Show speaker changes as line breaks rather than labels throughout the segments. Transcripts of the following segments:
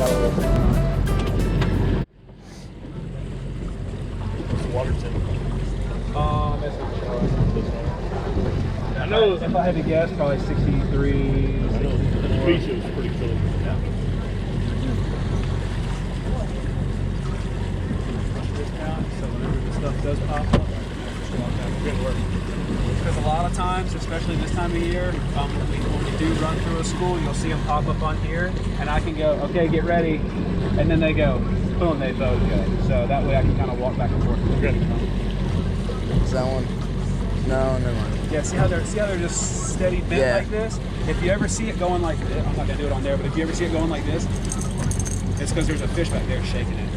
What's the water temp?
I know if I had to guess, probably 63.
I know the beach is pretty cool. Yeah.
So whenever the stuff does pop up,
Good work.
because a lot of times, especially this time of year, when we do run through a school, you'll see them pop up on here, and I can go, okay, get ready, and then they go, boom, they both go. So that way I can kind of walk back and forth.
Okay.
Is that one? No, never mind.
Yeah, see how they're just steady bent like this? If you ever see it going like this, I'm not gonna do it on there, but if you ever see it going like this, it's because there's a fish back there shaking it.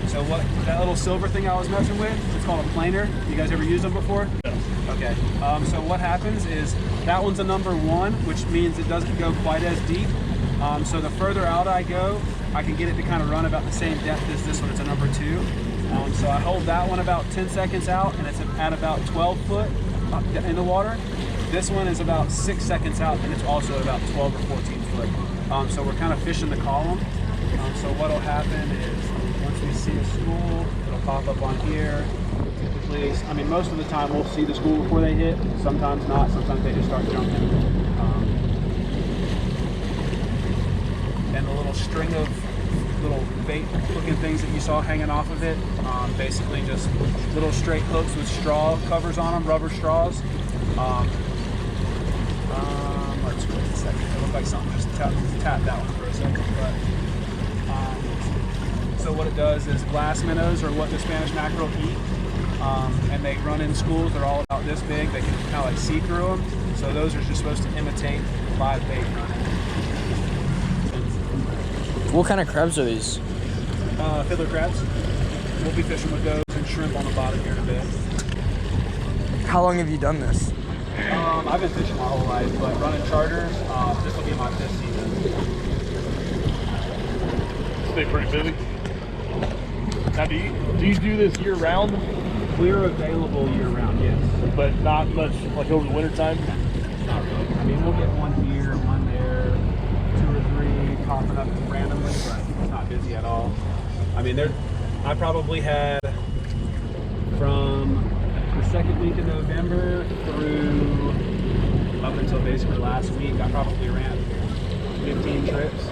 So what that little silver thing I was messing with, it's called a planer. You guys ever used them before?
No.
Okay. So what happens is that one's a number 1, which means it doesn't go quite as deep. So the further out I go, I can get it to kind of run about the same depth as this one. It's a number 2. So I hold that one about 10 seconds out, and it's at about 12 foot in the water. This one is about 6 seconds out, and it's also at about 12 or 14 foot. So we're kind of fishing the column. So what'll happen is once we see a school, it'll pop up on here. Typically, I mean, most of the time we'll see the school before they hit. Sometimes not. Sometimes they just start jumping. And the little string of little bait-looking things that you saw hanging off of it, basically just little straight hooks with straw covers on them, rubber straws. Let's wait a second. It looked like something just tapped that one for a second. But, so what it does is glass minnows are what the Spanish mackerel eat, and they run in schools. They're all about this big. They can kind of like see through them. So those are just supposed to imitate live bait running.
What kind of crabs are these?
Fiddler crabs. We'll be fishing with those and shrimp on the bottom here in a bit.
How long have you done this?
I've been fishing my whole life, but running charters, this will be my 5th season.
Stay pretty busy. Now, do you do this year round?
We're available year round, yes.
But not much like over the winter time?
Not really. I mean, we'll get one here, one there, 2 or 3 popping up randomly, but it's not busy at all. I mean, I probably had from the 2nd week of November through up until basically last week, I probably ran 15 trips.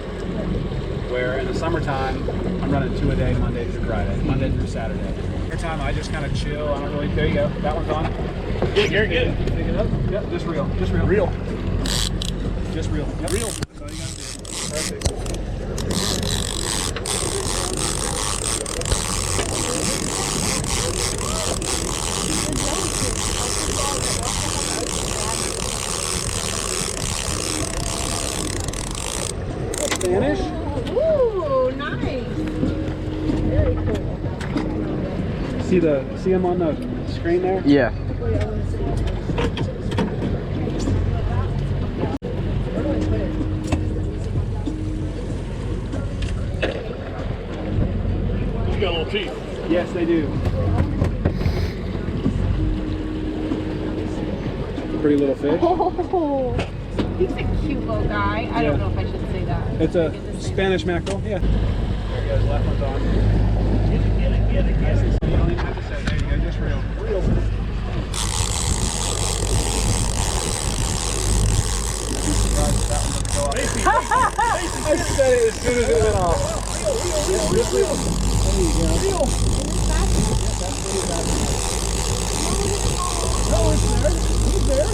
Where in the summertime, I'm running 2 a day, Monday through Friday, Monday through Saturday. Every time I just kind of chill. I don't really. There you go. That one's on.
Get it.
Pick it up. Yep, just reel. Just reel.
Real.
Just reel. Yep.
Real.
That's all you gotta do. Perfect. Spanish.
Ooh, nice. Very cool.
See them on the screen there?
Yeah.
You got a little teeth.
Yes, they do. Pretty little fish.
Oh, he's a cute little guy. I don't know if I should say that.
It's a Spanish mackerel. Yeah. There he goes. Left one's on.
Get it.
You don't even have to say. There you go. Just reel. I said it as soon as it went off. There you go. No, it's there. He's there.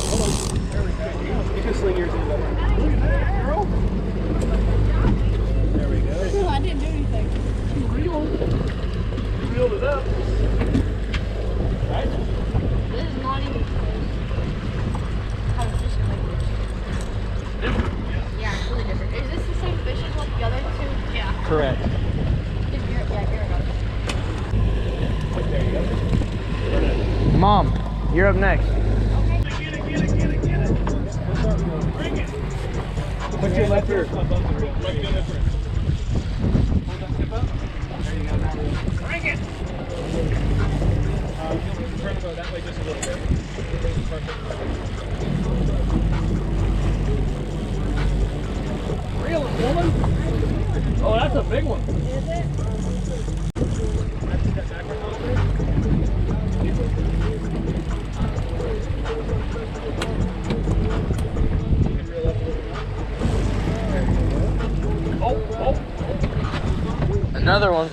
Hold on. There we go. You can sling yours in there. There we go.
I didn't do anything.
You reeled it up. Right?
This is not even how to fish it like this. Yeah, it's really different. Is this the same fish as like the other 2? Yeah.
Correct.
Yeah, here we go.
There you go.
Mom, you're up next.
Bring it.
Put your left ear.
Hold that tip up.
There you go. Now
Bring it.
turn it that way just a little bit. Perfect. Reel him.
woman? Oh, that's a big one.
Another one.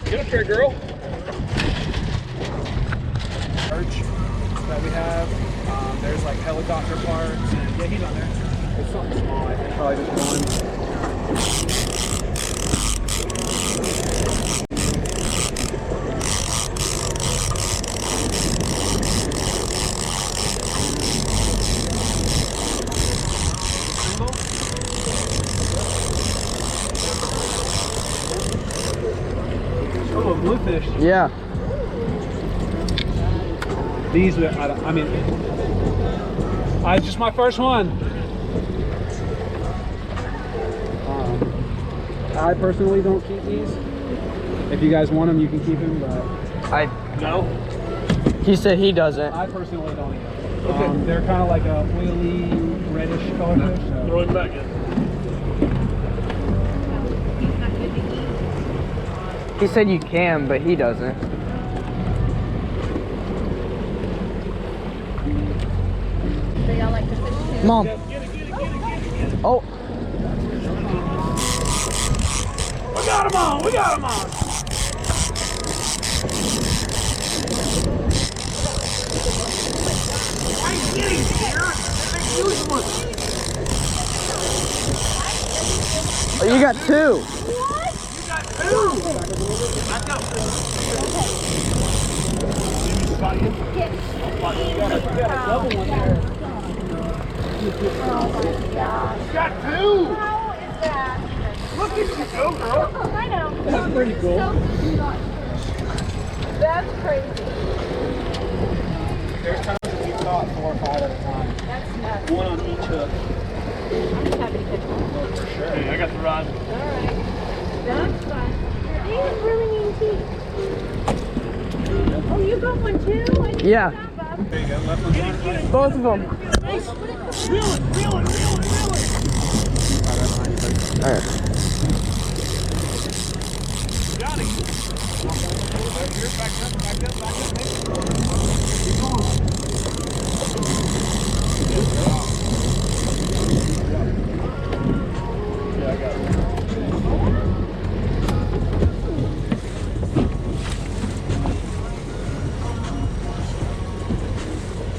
Get up here, girl.
Arch that we have. There's like helicopter parts. And, yeah, he's on there. It's something small. I think probably just one. Oh, a bluefish.
Yeah.
These, I mean, just my first one. I personally don't keep these. If you guys want them, you can keep them, but
No.
He said he doesn't.
I personally don't eat them. They're kind of like a oily, reddish color fish. So.
Throw it back in.
He said you can, but he doesn't.
So y'all like to fish too?
Mom. Oh.
We got him on. We got him on. I'm getting here. Huge one.
Oh, you got two.
You got two. Back up.
You got a double one there.
Oh my gosh.
You got two.
How is that?
Look at you go, girl.
I know.
That's pretty cool.
That's crazy.
There's times that we caught 4 or 5 at a time.
That's nuts.
One on each hook.
I'm just happy to catch one.
For sure.
Hey, I got the rod.
Alright. That's fun. They have really mean teeth. Oh, you got one too? I didn't
Yeah.
know that, Bob.
There you go. Left one's on right.
Both of them.
Reel it, reel it, reel it, reel it.
All right.
Got him. Back here, back up, back up, back up. Keep going. Good job. Yeah, I got it.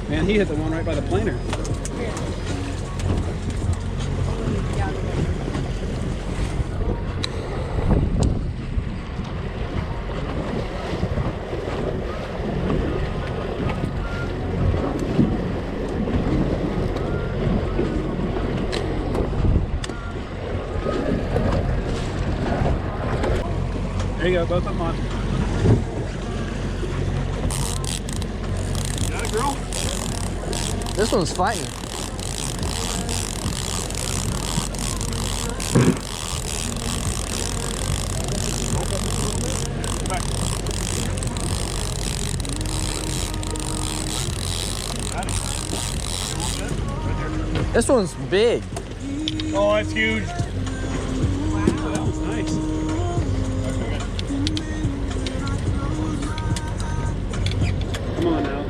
Man, he hit the one right by the planer. There you go, both of them on.
Got it, girl?
This one's fighting.
Back. Got it.
This one's big.
Oh, that's huge.
Oh, that was nice. Come on now.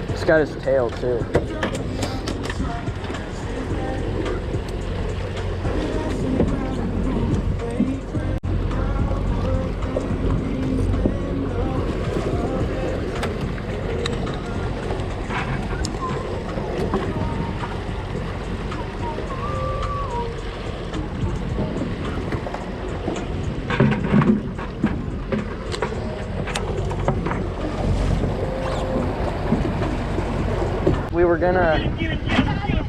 It's got his tail too. We were gonna.
Get it, get it, get it.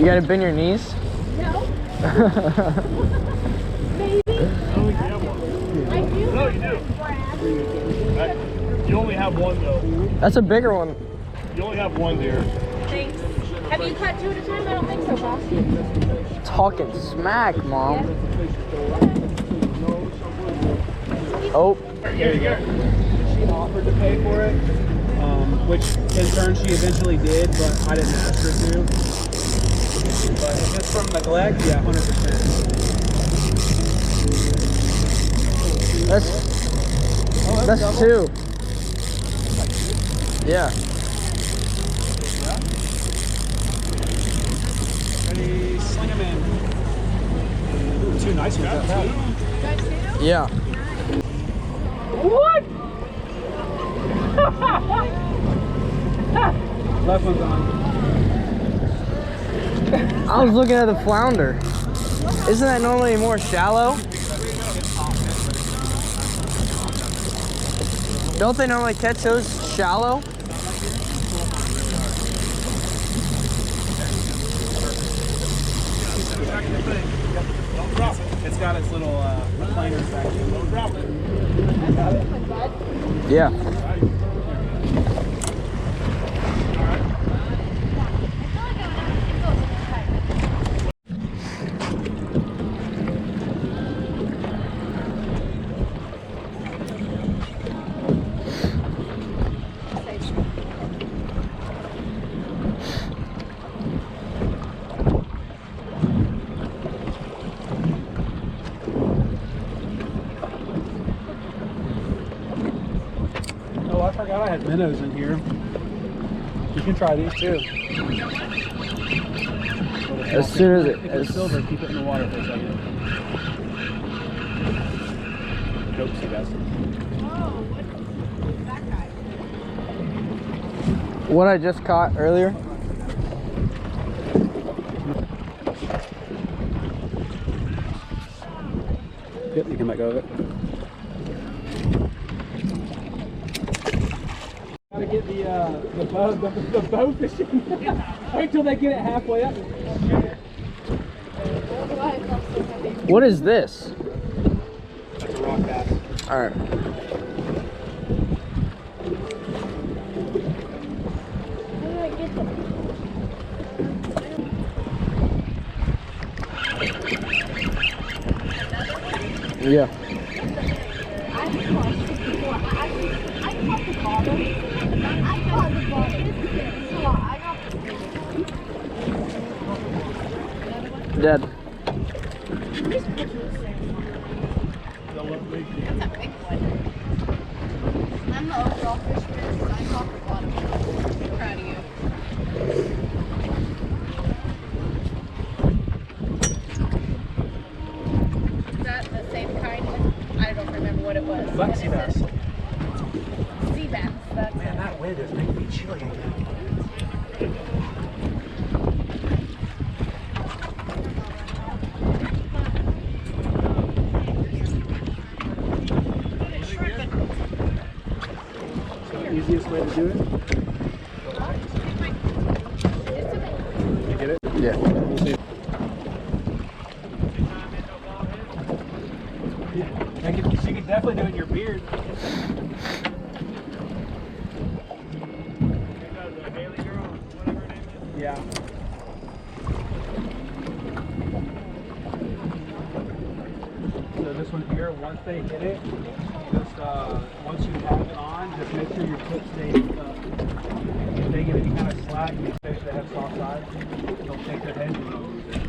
You gotta bend your knees?
No. Maybe.
Oh, you have one.
I do.
No, you do. You only have one though.
That's a bigger one.
You only have one, dear.
Thanks. Have you cut 2 at a time? I don't think so, boss.
Talking smack, Mom. Oh.
There you go. She offered to pay for it, which in turn she eventually did, but I didn't ask her to. But if it's from neglect, yeah, 100%.
That's
double.
2. Yeah.
Ready, sling them in. Ooh, 2 nice ones at that.
Yeah.
What? Left one's on.
I was looking at the flounder. Isn't that normally more shallow? Don't they normally catch those shallow?
Don't drop it.
It's got its little recliners back here.
Don't drop it.
Yeah.
Oh, I forgot I had minnows in here. You can try these too.
As soon as
If it's silver, keep it in the water for a second. Nope, see guys.
what I just caught earlier.
Yep, you can let go of it. Gotta get the bow fishing. Wait till they get it halfway up.
What is this?
That's a rock bass.
All right. Yeah. Dead.
I'm the overall fisherman, so I caught the bottom. I'm proud of you. Is that the same kind? I don't remember what it was.
Black sea bass.
Sea bass. That's
Man, that wind is making me chilly again. Easiest way to do it. You get it?
Yeah.
We'll see. Yeah, you can definitely do it in your beard. Yeah. So this one here, once they hit it, just once you have it on, just make sure your tip stays up. If they get any kind of slack, these fish that have soft sides, they'll shake their heads and they'll lose it.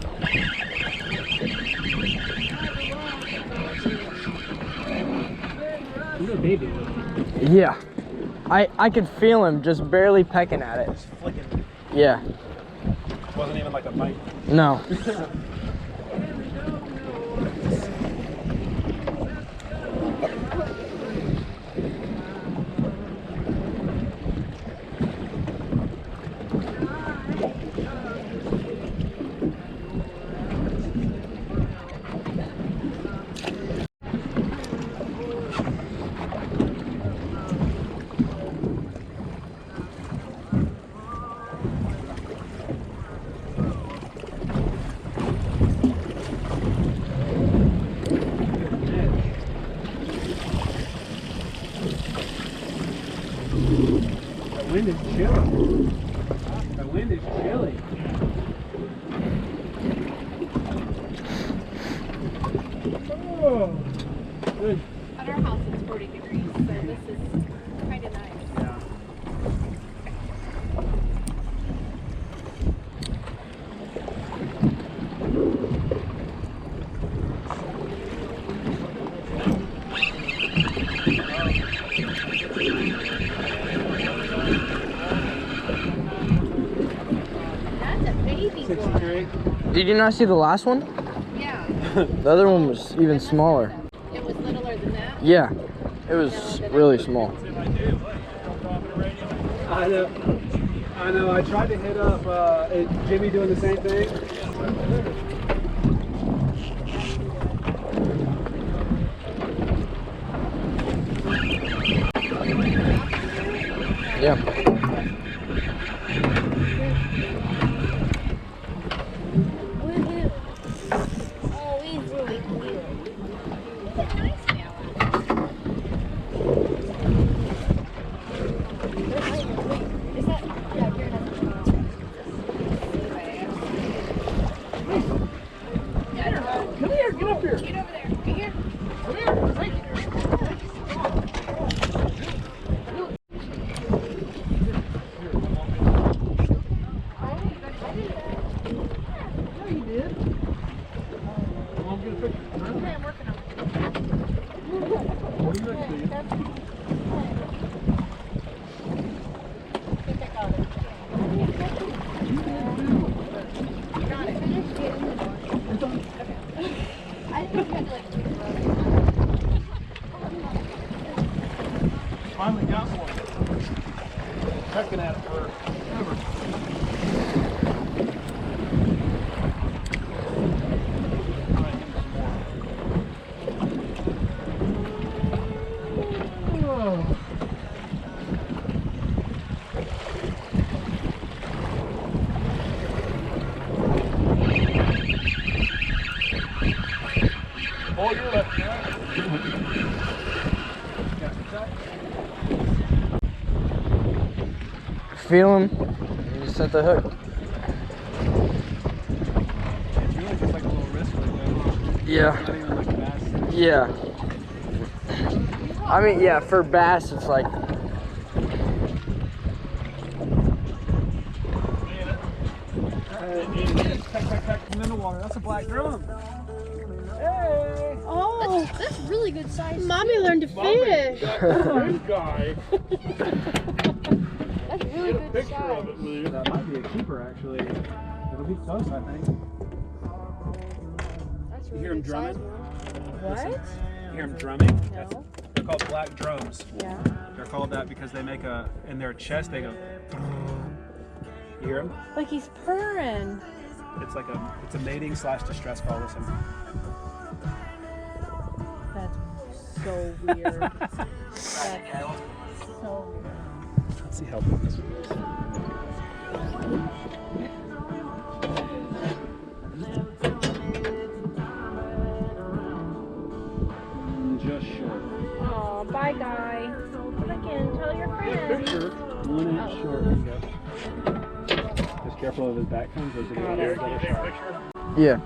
Look at the baby.
Yeah. I could feel him just barely pecking at it.
It's flicking.
Yeah.
Wasn't even like a bite.
No.
chilly. The wind is chilly. Oh, good.
At our house it's 40 degrees, so this is kind of nice.
Yeah.
That's a baby one.
63.
Did you not see the last one?
Yeah,
The other one was even smaller.
it was littler than that.
Yeah, it was really small.
I know. I know. I tried to hit up Jimmy doing the same thing.
Yeah.
Woohoo! Oh, he's really cute. He's a nice fella. Is that? Yeah, you're not. I don't know.
Come here, get up here.
Get over there. Right here.
Come here. Thank you. Yeah, you did. I'll get a picture.
Okay, I'm working on it.
What do you next to you?
Got it. I didn't think you had to like keep it running.
Finally got one. Checking at it for ever. Oh, you're left.
Feel him. You just set the hook.
It's really just like a little wrist flick, though.
Yeah.
Not even like a bass.
Yeah. I mean, yeah, for bass, it's like.
Come in the water. That's a black drum. Hey!
Oh, that's really good size.
Mommy learned to fish.
Good guy.
That's really good
Picture
size.
of it, will you?
That might be a keeper, actually. It'll be close, I think.
That's
You
really
hear him
good size.
drumming?
What?
You hear them drumming? That's,
No.
they're called black drums.
Yeah.
They're called that because they make a, in their chest, they go. You hear them?
Like he's purring.
It's like it's a mating / distress call. Listen.
That's so weird. That's so weird.
Let's see how big this one is. Just short.
Oh, bye, guy. Come back in. Tell your friends.
Picture.
1 inch short. There you go. Just careful of his back comes. Those are
Got
very
it.
double
Take a
shot.
picture.
Yeah.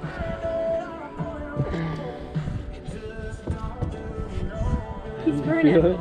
He's
You
purring
feel
at
it?